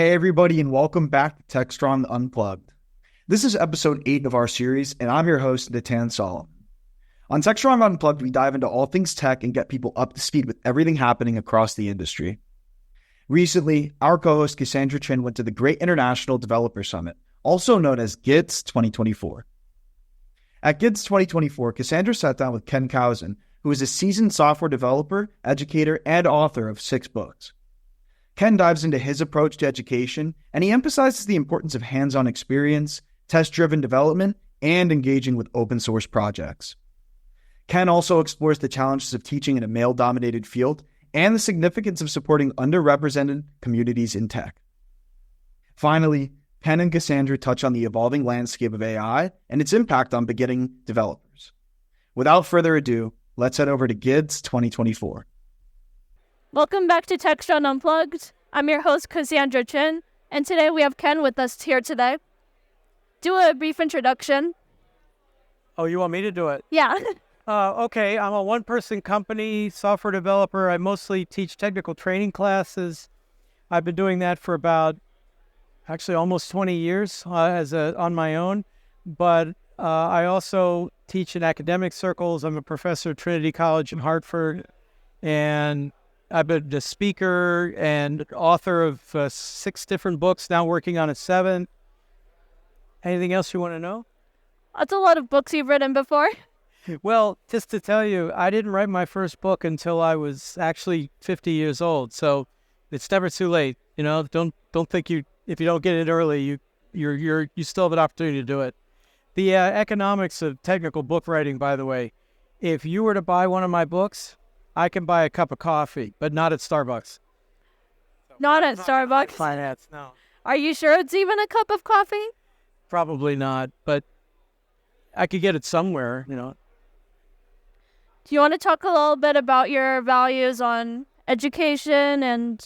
Hey everybody, and welcome back to Techstrong Unplugged. This is episode 8 of our series, and I'm your host, Natan Solomon. On Techstrong Unplugged, we dive into all things tech and get people up to speed with everything happening across the industry. Recently, our co-host Cassandra Chin went to the Great International Developer Summit, also known as GIDS 2024. At GIDS 2024, Cassandra sat down with Ken Kousen, who is a seasoned software developer, educator, and author of 6 books. Ken dives into his approach to education, and he emphasizes the importance of hands-on experience, test-driven development, and engaging with open-source projects. Ken also explores the challenges of teaching in a male-dominated field and the significance of supporting underrepresented communities in tech. Finally, Ken and Cassandra touch on the evolving landscape of AI and its impact on beginning developers. Without further ado, let's head over to GIDS 2024. Welcome back to Techstrong Unplugged. I'm your host, Cassandra Chin, and today we have Ken with us here today. Do a brief introduction. Oh, you want me to do it? Yeah. Okay, I'm a one-person company, software developer. I mostly teach technical training classes. I've been doing that for about, almost 20 years on my own. But I also teach in academic circles. I'm a professor at Trinity College in Hartford, and I've been a speaker and author of 6 different books, now working on a 7th. Anything else you want to know? That's a lot of books you've written before. Well, just to tell you, I didn't write my first book until I was actually 50 years old, so it's never too late. You know, don't think if you don't get it early, you still have an opportunity to do it. The economics of technical book writing, by the way, if you were to buy one of my books, I can buy a cup of coffee, but not at Starbucks. Not at Starbucks? Finance, no. Are you sure it's even a cup of coffee? Probably not, but I could get it somewhere, you know. Do you want to talk a little bit about your values on education and...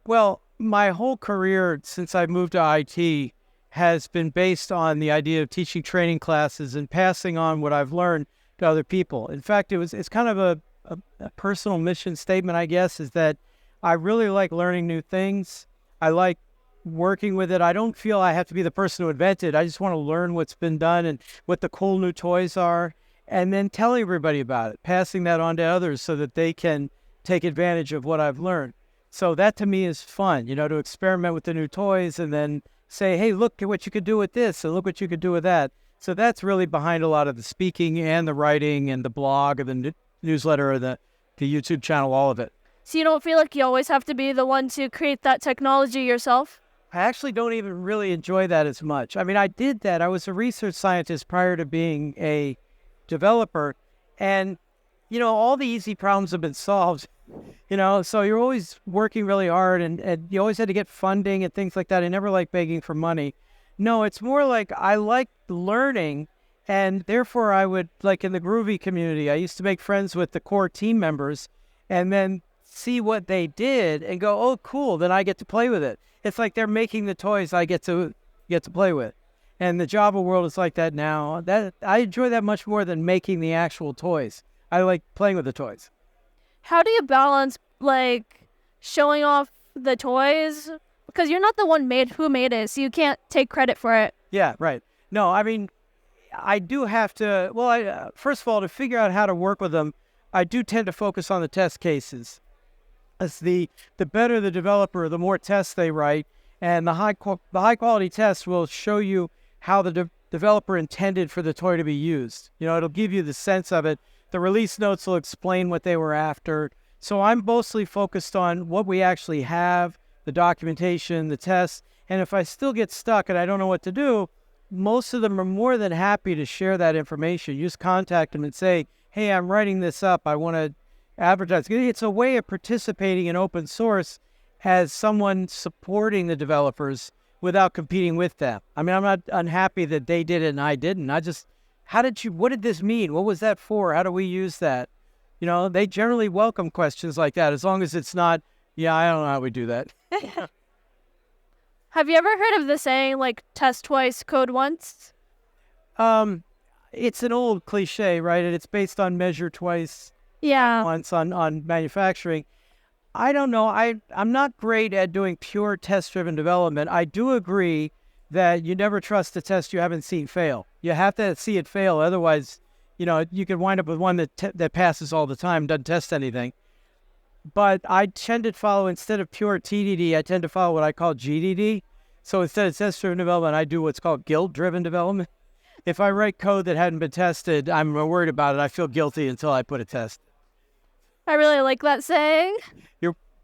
Well, my whole career since I moved to IT has been based on the idea of teaching training classes and passing on what I've learned to other people. In fact, it's kind of a personal mission statement, I guess, is that I really like learning new things. I like working with it. I don't feel I have to be the person who invented it. I just want to learn what's been done and what the cool new toys are, and then telling everybody about it, passing that on to others so that they can take advantage of what I've learned. So that to me is fun, you know, to experiment with the new toys and then say, hey, look at what you could do with this and look what you could do with that. So that's really behind a lot of the speaking and the writing and the blog or the newsletter or the YouTube channel, all of it. So you don't feel like you always have to be the one to create that technology yourself? I actually don't even really enjoy that as much. I mean, I did that. I was a research scientist prior to being a developer. And, you know, all the easy problems have been solved, you know, so you're always working really hard and you always had to get funding and things like that. I never liked begging for money. No, it's more like I like learning, and therefore I would, like in the Groovy community, I used to make friends with the core team members and then see what they did and go, oh, cool, then I get to play with it. It's like they're making the toys I get to play with. And the Java world is like that now. That I enjoy that much more than making the actual toys. I like playing with the toys. How do you balance, like, showing off the toys? Because you're not the one who made it, so you can't take credit for it. Yeah, right. No, I mean, I do have to, well, first of all, to figure out how to work with them, I do tend to focus on the test cases. As the better the developer, the more tests they write, and the high quality tests will show you how the developer intended for the toy to be used. You know, it'll give you the sense of it. The release notes will explain what they were after. So I'm mostly focused on what we actually have, the documentation, the tests, and if I still get stuck and I don't know what to do, most of them are more than happy to share that information. You just contact them and say, hey, I'm writing this up. I want to advertise. It's a way of participating in open source as someone supporting the developers without competing with them. I mean, I'm not unhappy that they did it and I didn't. What did this mean? What was that for? How do we use that? You know, they generally welcome questions like that, as long as it's not, yeah, I don't know how we do that. Have you ever heard of the saying, like, test twice, code once? It's an old cliche, right? And it's based on measure twice, Yeah. once on manufacturing. I don't know. I'm not great at doing pure test-driven development. I do agree that you never trust a test you haven't seen fail. You have to see it fail. Otherwise, you could wind up with one that passes all the time, doesn't test anything. But I tend to follow, instead of pure TDD, I tend to follow what I call GDD. So instead of test-driven development, I do what's called guilt-driven development. If I write code that hadn't been tested, I'm worried about it. I feel guilty until I put a test. I really like that saying.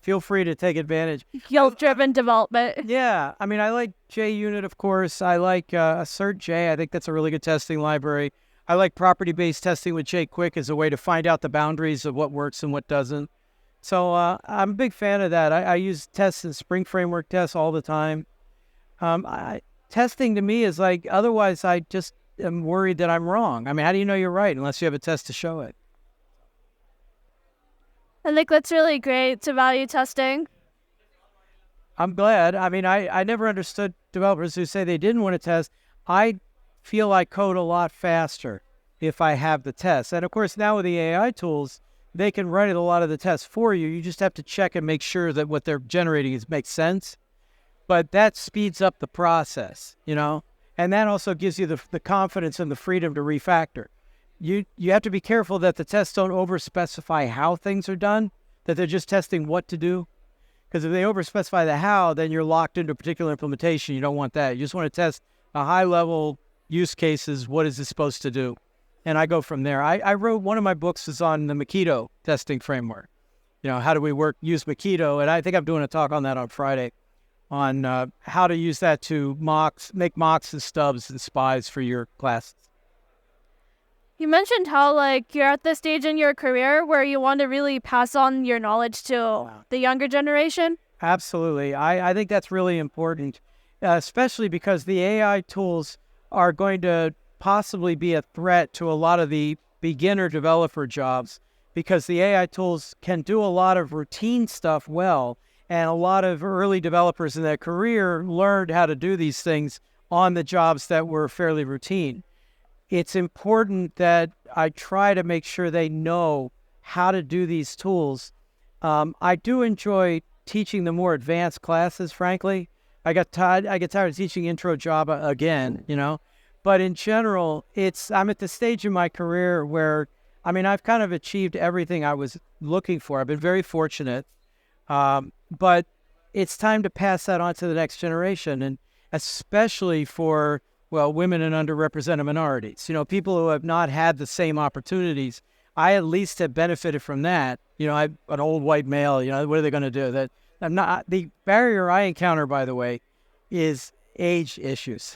Feel free to take advantage. Guilt-driven development. Yeah. I mean, I like JUnit, of course. I like AssertJ. I think that's a really good testing library. I like property-based testing with JQuick as a way to find out the boundaries of what works and what doesn't. So I'm a big fan of that. I use tests and Spring Framework tests all the time. Testing to me is like, otherwise I just am worried that I'm wrong. I mean, how do you know you're right unless you have a test to show it? I think that's really great to value testing. I'm glad. I mean, I never understood developers who say they didn't want to test. I feel I code a lot faster if I have the tests. And of course, now with the AI tools, they can write a lot of the tests for you. You just have to check and make sure that what they're generating makes sense. But that speeds up the process, and that also gives you the confidence and the freedom to refactor. You have to be careful that the tests don't overspecify how things are done, that they're just testing what to do. Because if they overspecify the how, then you're locked into a particular implementation. You don't want that. You just want to test a high-level use cases. What is this supposed to do? And I go from there. I wrote, one of my books is on the Mockito testing framework. How do we use Mockito? And I think I'm doing a talk on that on Friday, on how to use that to make mocks and stubs and spies for your classes. You mentioned how you're at the stage in your career where you want to really pass on your knowledge to the younger generation. Absolutely. I think that's really important, especially because the AI tools are going to possibly be a threat to a lot of the beginner developer jobs, because the AI tools can do a lot of routine stuff well, and a lot of early developers in their career learned how to do these things on the jobs that were fairly routine. It's important that I try to make sure they know how to do these tools. I do enjoy teaching the more advanced classes, frankly. I get tired of teaching intro Java again, But in general, I'm at the stage in my career where, I've kind of achieved everything I was looking for. I've been very fortunate. But it's time to pass that on to the next generation, and especially for, women and underrepresented minorities. People who have not had the same opportunities. I at least have benefited from that. I'm an old white male. What are they going to do? The barrier I encounter, by the way, is age issues.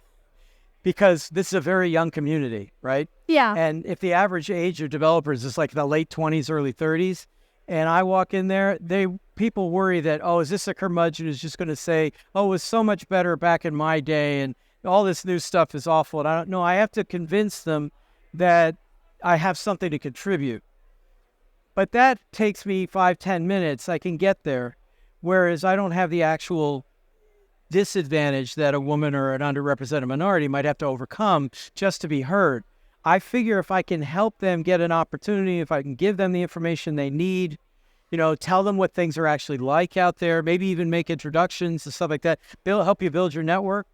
Because this is a very young community, right? Yeah. And if the average age of developers is like the late 20s, early 30s, and I walk in there, people worry that, is this a curmudgeon who's just going to say, it was so much better back in my day, and all this new stuff is awful. And I don't know. I have to convince them that I have something to contribute. But that takes me 5-10 minutes. I can get there, whereas I don't have the actual disadvantage that a woman or an underrepresented minority might have to overcome just to be heard. I figure if I can help them get an opportunity, if I can give them the information they need, tell them what things are actually like out there, maybe even make introductions and stuff like that, help you build your network.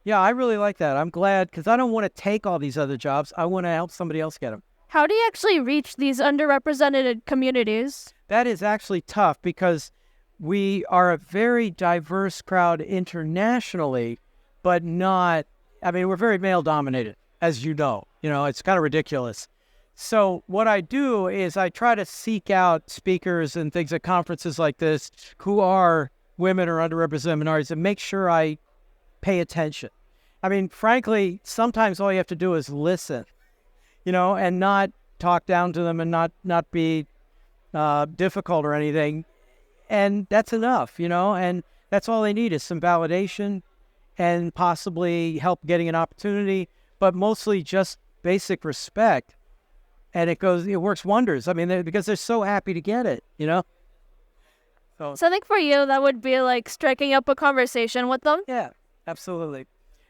Yeah, I really like that. I'm glad, because I don't want to take all these other jobs. I want to help somebody else get them. How do you actually reach these underrepresented communities? That is actually tough, because we are a very diverse crowd internationally, but we're very male-dominated, as you know. It's kind of ridiculous. So what I do is I try to seek out speakers and things at conferences like this who are women or underrepresented minorities and make sure I pay attention. Frankly, sometimes all you have to do is listen, and not talk down to them and not be difficult or anything. And that's enough, and that's all they need is some validation and possibly help getting an opportunity, but mostly just basic respect. And it works wonders. Because they're so happy to get it, So I think for you, that would be like striking up a conversation with them. Yeah, absolutely.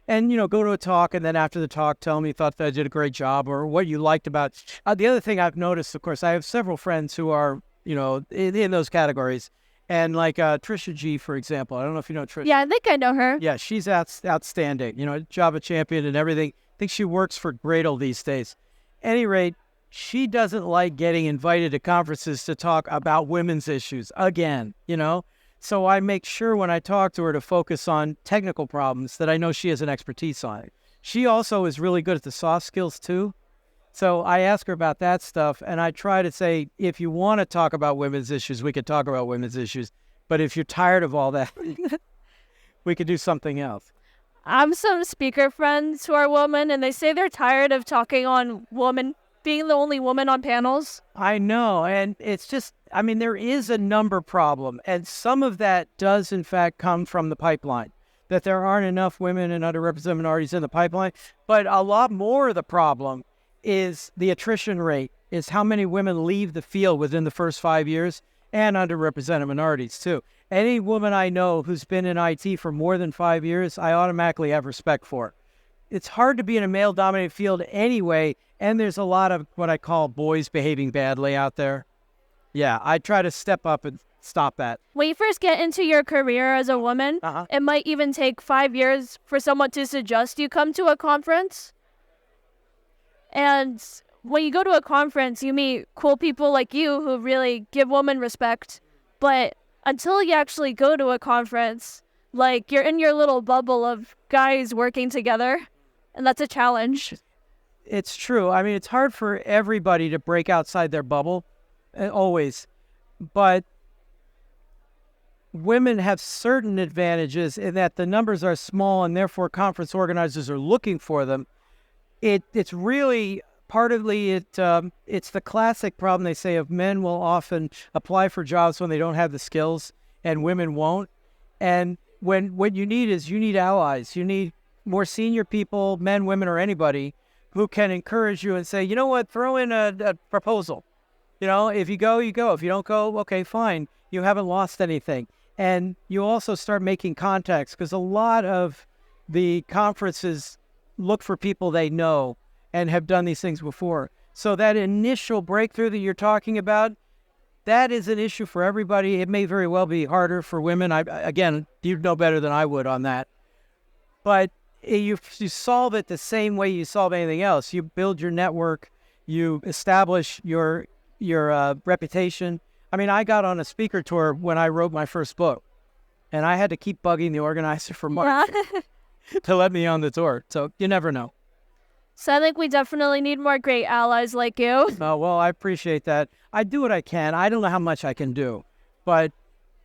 And, go to a talk, and then after the talk, tell them you thought that I did a great job or what you liked about it. The other thing I've noticed, of course, I have several friends who are, in those categories. And like Trisha G, for example. I don't know if you know Trisha. Yeah, I think I know her. Yeah, she's outstanding. Java champion and everything. I think she works for Gradle these days. Any rate, she doesn't like getting invited to conferences to talk about women's issues again, So I make sure when I talk to her to focus on technical problems that I know she has an expertise on it. She also is really good at the soft skills too. So I ask her about that stuff, and I try to say, if you want to talk about women's issues, we could talk about women's issues. But if you're tired of all that, we could do something else. I have some speaker friends who are women, and they say they're tired of talking on women, being the only woman on panels. I know, and it's just, there is a number problem, and some of that does, in fact, come from the pipeline, that there aren't enough women and underrepresented minorities in the pipeline. But a lot more of the problem is the attrition rate, is how many women leave the field within the first 5 years, and underrepresented minorities, too. Any woman I know who's been in IT for more than 5 years, I automatically have respect for. It's hard to be in a male-dominated field anyway, and there's a lot of what I call boys behaving badly out there. Yeah, I try to step up and stop that. When you first get into your career as a woman, it might even take 5 years for someone to suggest you come to a conference. And when you go to a conference, you meet cool people like you who really give women respect. But until you actually go to a conference, like, you're in your little bubble of guys working together, and that's a challenge. It's true. It's hard for everybody to break outside their bubble, always. But women have certain advantages in that the numbers are small, and therefore conference organizers are looking for them. It's really partly it's the classic problem they say of men will often apply for jobs when they don't have the skills, and women won't. And what you need allies. You need more senior people, men, women, or anybody who can encourage you and say, you know what, throw in a proposal. If you go, you go. If you don't go, okay, fine. You haven't lost anything. And you also start making contacts, because a lot of the conferences look for people they know and have done these things before. So that initial breakthrough that you're talking about, that is an issue for everybody. It may very well be harder for women. Again, you'd know better than I would on that. But you solve it the same way you solve anything else. You build your network. You establish your reputation. I got on a speaker tour when I wrote my first book, and I had to keep bugging the organizer for months to let me on the tour. So you never know. So I think we definitely need more great allies like you. Oh, well, I appreciate that. I do what I can. I don't know how much I can do, but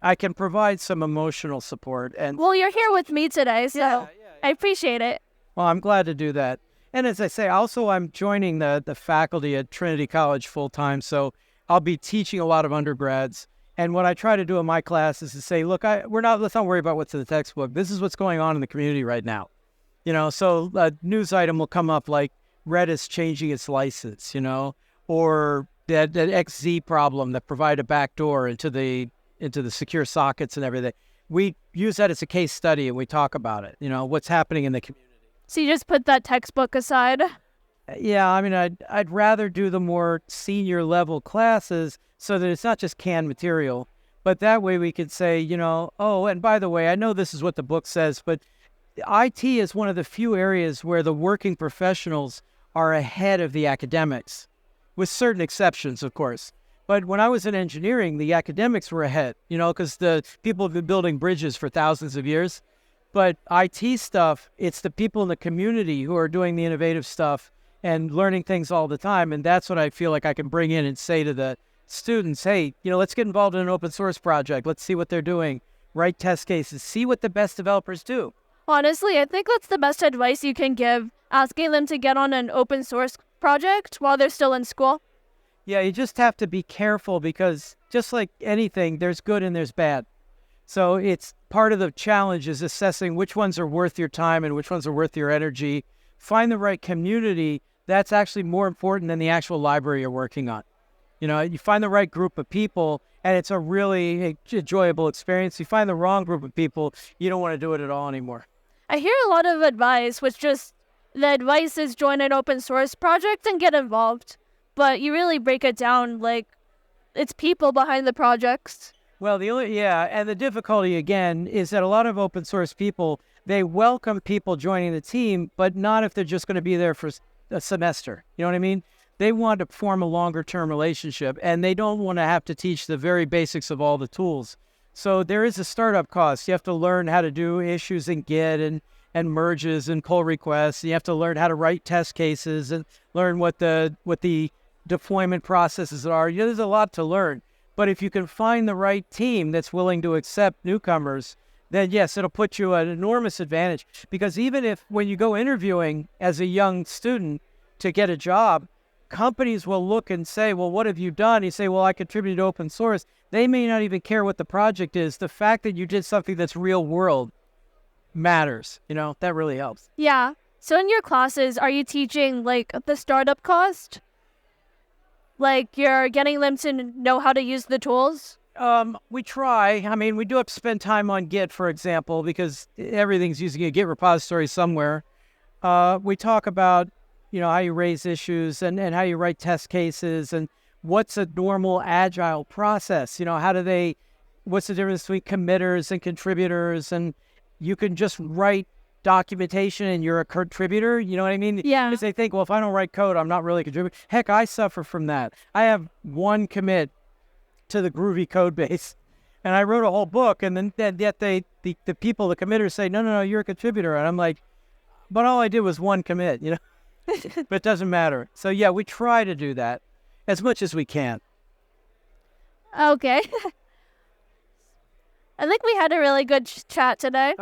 I can provide some emotional support. And well, you're here with me today, so I appreciate it. Well, I'm glad to do that. And as I say, also I'm joining the faculty at Trinity College full-time, so I'll be teaching a lot of undergrads. And what I try to do in my class is to say, look, let's not worry about what's in the textbook. This is what's going on in the community right now. So a news item will come up like Redis changing its license, or that XZ problem that provide a backdoor into the secure sockets and everything. We use that as a case study, and we talk about it, what's happening in the community. So you just put that textbook aside? Yeah, I'd rather do the more senior level classes so that it's not just canned material, but that way we could say, oh, and by the way, I know this is what the book says, but IT is one of the few areas where the working professionals are ahead of the academics, with certain exceptions, of course. But when I was in engineering, the academics were ahead, because the people have been building bridges for thousands of years. But IT stuff, it's the people in the community who are doing the innovative stuff and learning things all the time. And that's what I feel like I can bring in and say to the students, hey, let's get involved in an open source project. Let's see what they're doing. Write test cases. See what the best developers do. Honestly, I think that's the best advice you can give, asking them to get on an open source project while they're still in school. Yeah, you just have to be careful, because just like anything, there's good and there's bad. So it's part of the challenge is assessing which ones are worth your time and which ones are worth your energy. Find the right community. That's actually more important than the actual library you're working on. You find the right group of people, and it's a really enjoyable experience. You find the wrong group of people, you don't want to do it at all anymore. I hear a lot of advice, which just, the advice is join an open source project and get involved. But you really break it down, like, it's people behind the projects. Well, and the difficulty again is that a lot of open source people, they welcome people joining the team, but not if they're just going to be there for a semester. You know what I mean? They want to form a longer term relationship, and they don't want to have to teach the very basics of all the tools. So there is a startup cost. You have to learn how to do issues in Git and merges and pull requests. You have to learn how to write test cases and learn what the deployment processes are. There's a lot to learn. But if you can find the right team that's willing to accept newcomers, then yes, it'll put you at an enormous advantage. Because even if when you go interviewing as a young student to get a job, companies will look and say, well, what have you done? You say, well, I contributed to open source. They may not even care what the project is. The fact that you did something that's real world matters. That really helps. Yeah. So in your classes, are you teaching like the startup cost? Like you're getting them to know how to use the tools? We try. I mean, we do have to spend time on Git, for example, because everything's using a Git repository somewhere. We talk about, how you raise issues and how you write test cases and what's a normal agile process. What's the difference between committers and contributors? And you can just write documentation and you're a contributor. You know what I mean? Yeah. Because they think, well, if I don't write code, I'm not really a contributor. Heck, I suffer from that. I have one commit to the Groovy code base, and I wrote a whole book, and then yet the people, the committers say, no, you're a contributor. And I'm like, but all I did was one commit, but it doesn't matter. So yeah, we try to do that as much as we can. Okay. I think we had a really good chat today.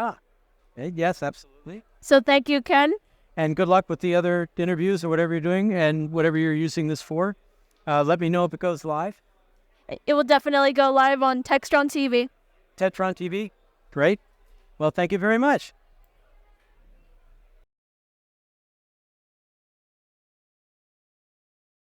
Yes, absolutely. So thank you, Ken. And good luck with the other interviews or whatever you're doing and whatever you're using this for. Let me know if it goes live. It will definitely go live on Techstrong TV. Techstrong TV? Great. Well, thank you very much.